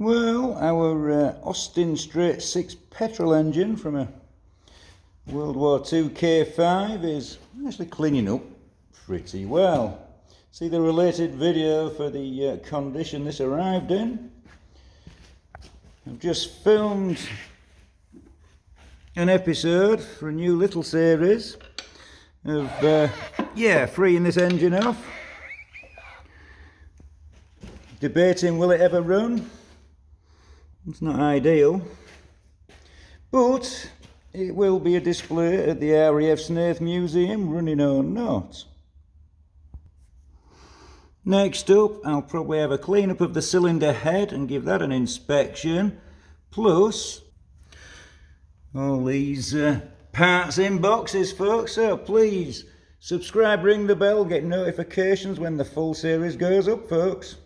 Well, our Austin Straight 6 petrol engine from a World War II K5 is actually cleaning up pretty well. See the related video for the condition this arrived in. I've just filmed an episode for a new little series of freeing this engine off, debating will it ever run. It's not ideal, but it will be a display at the RAF Snaith Museum, running or not. Next up, I'll probably have a clean up of the cylinder head and give that an inspection, plus all these parts in boxes, folks. So please subscribe, ring the bell, get notifications when the full series goes up, folks.